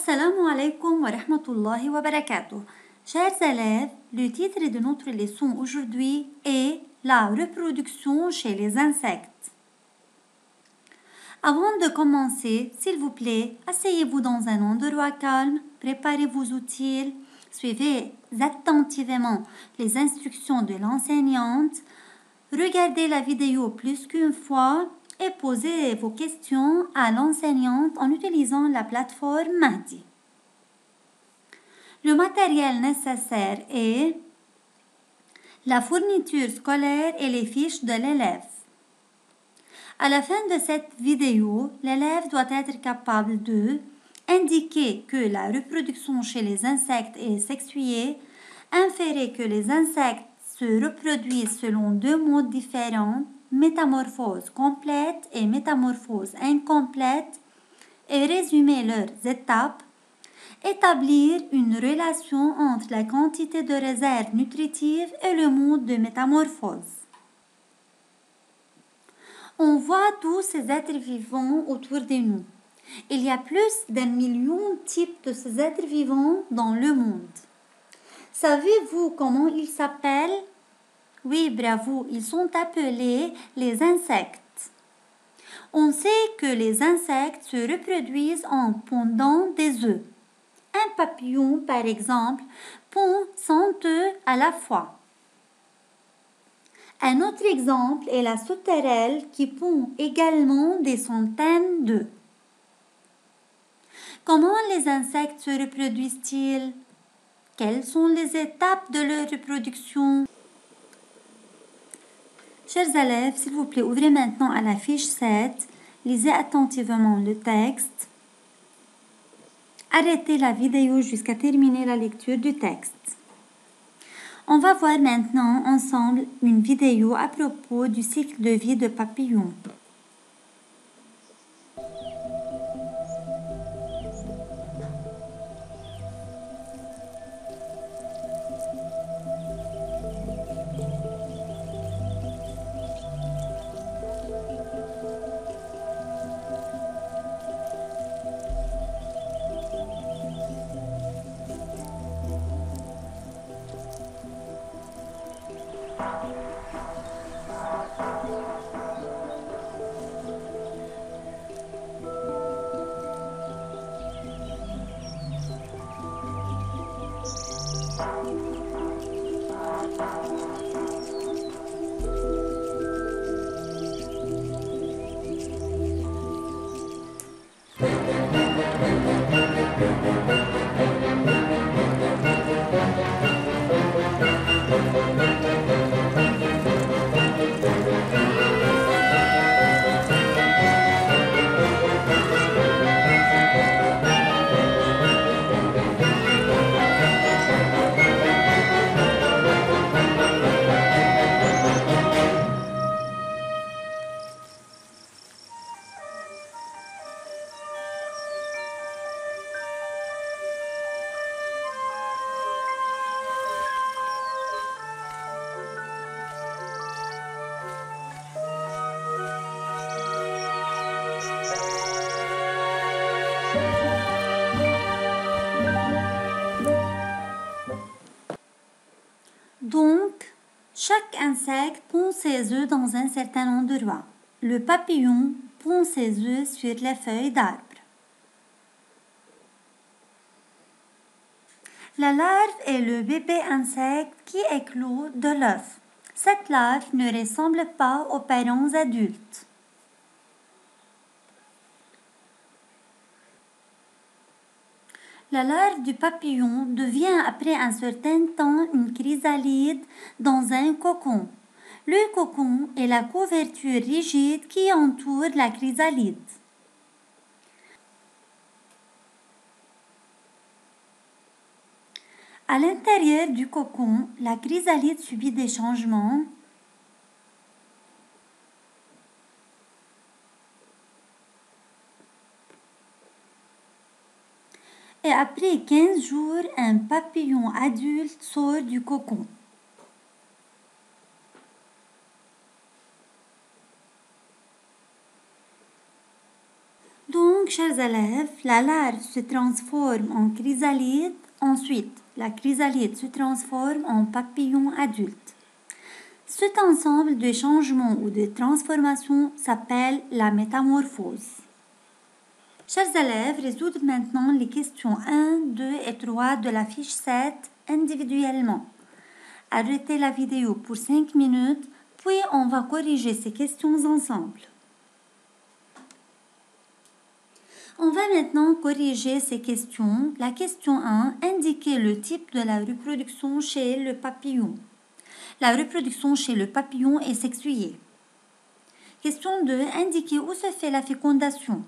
Assalamu alaikum wa rahmatullahi wa barakatuh. Chers élèves, le titre de notre leçon aujourd'hui est la reproduction chez les insectes. Avant de commencer, s'il vous plaît, asseyez-vous dans un endroit calme, préparez vos outils, suivez attentivement les instructions de l'enseignante, regardez la vidéo plus qu'une fois et posez vos questions à l'enseignante en utilisant la plateforme Mahdi. Le matériel nécessaire est la fourniture scolaire et les fiches de l'élève. À la fin de cette vidéo, l'élève doit être capable de indiquer que la reproduction chez les insectes est sexuée, inférer que les insectes se reproduisent selon deux modes différents, métamorphose complète et métamorphose incomplète, et résumer leurs étapes, établir une relation entre la quantité de réserve nutritive et le mode de métamorphose. On voit tous ces êtres vivants autour de nous. Il y a plus d'1 million de types de ces êtres vivants dans le monde. Savez-vous comment ils s'appellent? Oui, bravo, ils sont appelés les insectes. On sait que les insectes se reproduisent en pondant des œufs. Un papillon, par exemple, pond 100 œufs à la fois. Un autre exemple est la sauterelle qui pond également des centaines d'œufs. Comment les insectes se reproduisent-ils? Quelles sont les étapes de leur reproduction? Chers élèves, s'il vous plaît, ouvrez maintenant à la fiche 7, lisez attentivement le texte. Arrêtez la vidéo jusqu'à terminer la lecture du texte. On va voir maintenant ensemble une vidéo à propos du cycle de vie de papillons. Donc, chaque insecte pond ses œufs dans un certain endroit. Le papillon pond ses œufs sur les feuilles d'arbre. La larve est le bébé insecte qui éclot de l'œuf. Cette larve ne ressemble pas aux parents adultes. La larve du papillon devient après un certain temps une chrysalide dans un cocon. Le cocon est la couverture rigide qui entoure la chrysalide. À l'intérieur du cocon, la chrysalide subit des changements. Et après 15 jours, un papillon adulte sort du cocon. Donc, Donc, chers élèves, la larve se transforme en chrysalide. Ensuite, la chrysalide se transforme en papillon adulte. Cet ensemble de changements ou de transformations s'appelle la métamorphose. Chers élèves, résoudre maintenant les questions 1, 2 et 3 de la fiche 7 individuellement. Arrêtez la vidéo pour 5 minutes, puis on va corriger ces questions ensemble. On va maintenant corriger ces questions. La question 1, indiquer le type de la reproduction chez le papillon. La reproduction chez le papillon est sexuée. Question 2, indiquer où se fait la fécondation.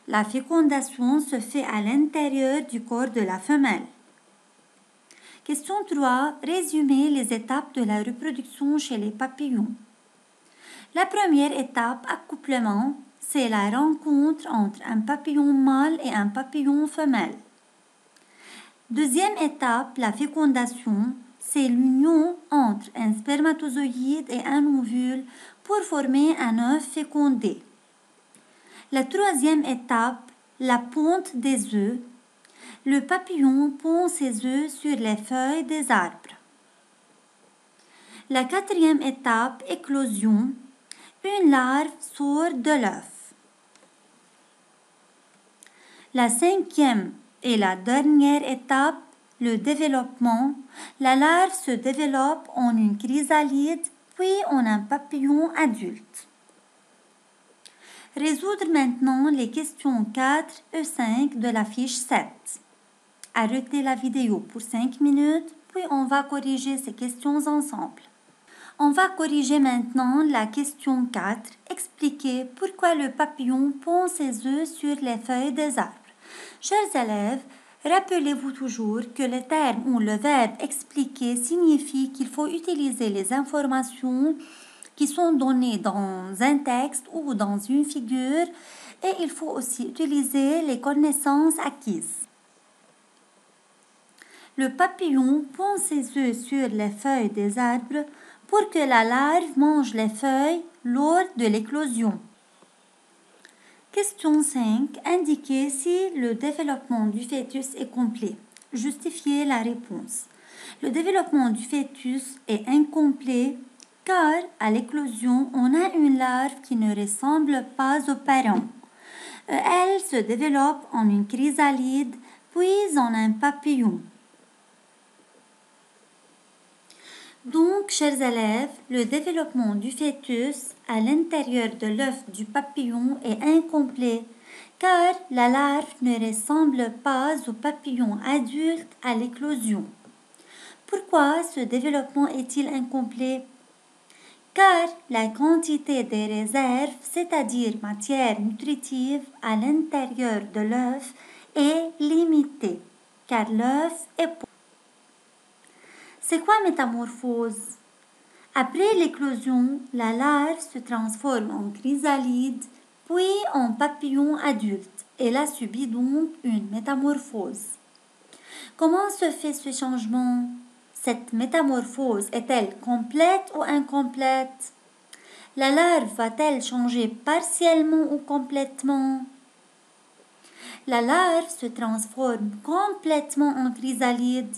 La fécondation se fait à l'intérieur du corps de la femelle. Question 3, résumer les étapes de la reproduction chez les papillons. La première étape, accouplement, c'est la rencontre entre un papillon mâle et un papillon femelle. Deuxième étape, la fécondation, c'est l'union entre un spermatozoïde et un ovule pour former un œuf fécondé. La troisième étape, la ponte des œufs. Le papillon pond ses œufs sur les feuilles des arbres. La quatrième étape, éclosion. Une larve sort de l'œuf. La cinquième et la dernière étape, le développement. La larve se développe en une chrysalide, puis en un papillon adulte. Résoudre maintenant les questions 4 et 5 de la fiche 7. Arrêtez la vidéo pour 5 minutes, puis on va corriger ces questions ensemble. On va corriger maintenant la question 4, expliquer pourquoi le papillon pond ses œufs sur les feuilles des arbres. Chers élèves, rappelez-vous toujours que le terme ou le verbe expliquer signifie qu'il faut utiliser les informations qui sont données dans un texte ou dans une figure et il faut aussi utiliser les connaissances acquises. Le papillon pond ses œufs sur les feuilles des arbres pour que la larve mange les feuilles lors de l'éclosion. Question 5. Indiquez si le développement du fœtus est complet. Justifiez la réponse. Le développement du fœtus est incomplet car à l'éclosion, on a une larve qui ne ressemble pas aux parents. Elle se développe en une chrysalide, puis en un papillon. Donc, chers élèves, le développement du fœtus à l'intérieur de l'œuf du papillon est incomplet car la larve ne ressemble pas au papillon adulte à l'éclosion. Pourquoi ce développement est-il incomplet? Car la quantité des réserves, c'est-à-dire matière nutritive à l'intérieur de l'œuf, est limitée, car l'œuf est pauvre. C'est quoi métamorphose? Après l'éclosion, la larve se transforme en chrysalide, puis en papillon adulte. Elle a subi donc une métamorphose. Comment se fait ce changement? Cette métamorphose est-elle complète ou incomplète? La larve va-t-elle changer partiellement ou complètement? La larve se transforme complètement en chrysalide,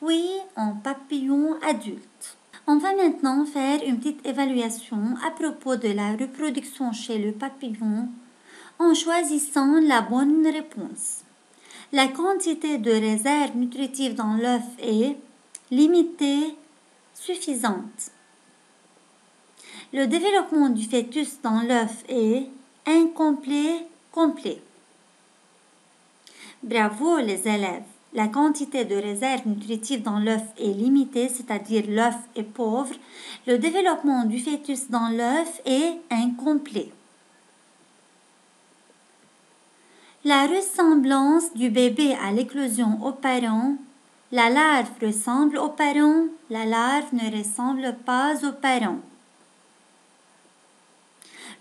puis en papillon adulte. On va maintenant faire une petite évaluation à propos de la reproduction chez le papillon en choisissant la bonne réponse. La quantité de réserves nutritives dans l'œuf est limitée, suffisante. Le développement du fœtus dans l'œuf est incomplet, complet. Bravo les élèves! La quantité de réserves nutritives dans l'œuf est limitée, c'est-à-dire l'œuf est pauvre. Le développement du fœtus dans l'œuf est incomplet. La ressemblance du bébé à l'éclosion aux parents. La larve ressemble aux parents, la larve ne ressemble pas aux parents.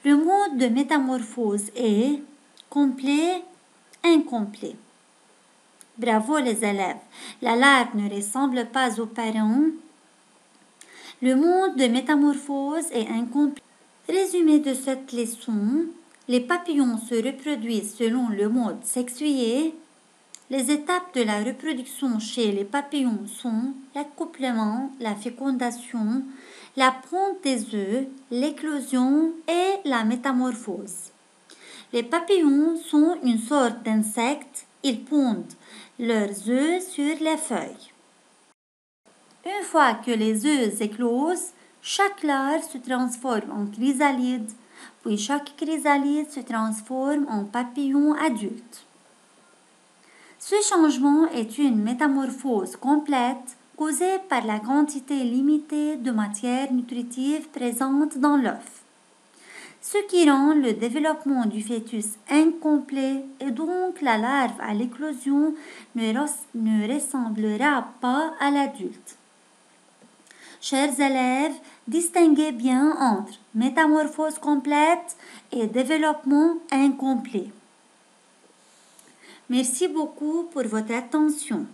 Le mode de métamorphose est complet, incomplet. Bravo les élèves. La larve ne ressemble pas aux parents. Le mode de métamorphose est incomplet. Résumé de cette leçon. les papillons se reproduisent selon le mode sexué. Les étapes de la reproduction chez les papillons sont l'accouplement, la fécondation, la ponte des œufs, l'éclosion et la métamorphose. Les papillons sont une sorte d'insectes. Ils pondent leurs œufs sur les feuilles. Une fois que les œufs éclosent, chaque larve se transforme en chrysalide, puis chaque chrysalide se transforme en papillon adulte. Ce changement est une métamorphose complète causée par la quantité limitée de matière nutritive présente dans l'œuf, ce qui rend le développement du fœtus incomplet et donc la larve à l'éclosion ne ressemblera pas à l'adulte. Chers élèves, distinguez bien entre métamorphose complète et développement incomplet. Merci beaucoup pour votre attention.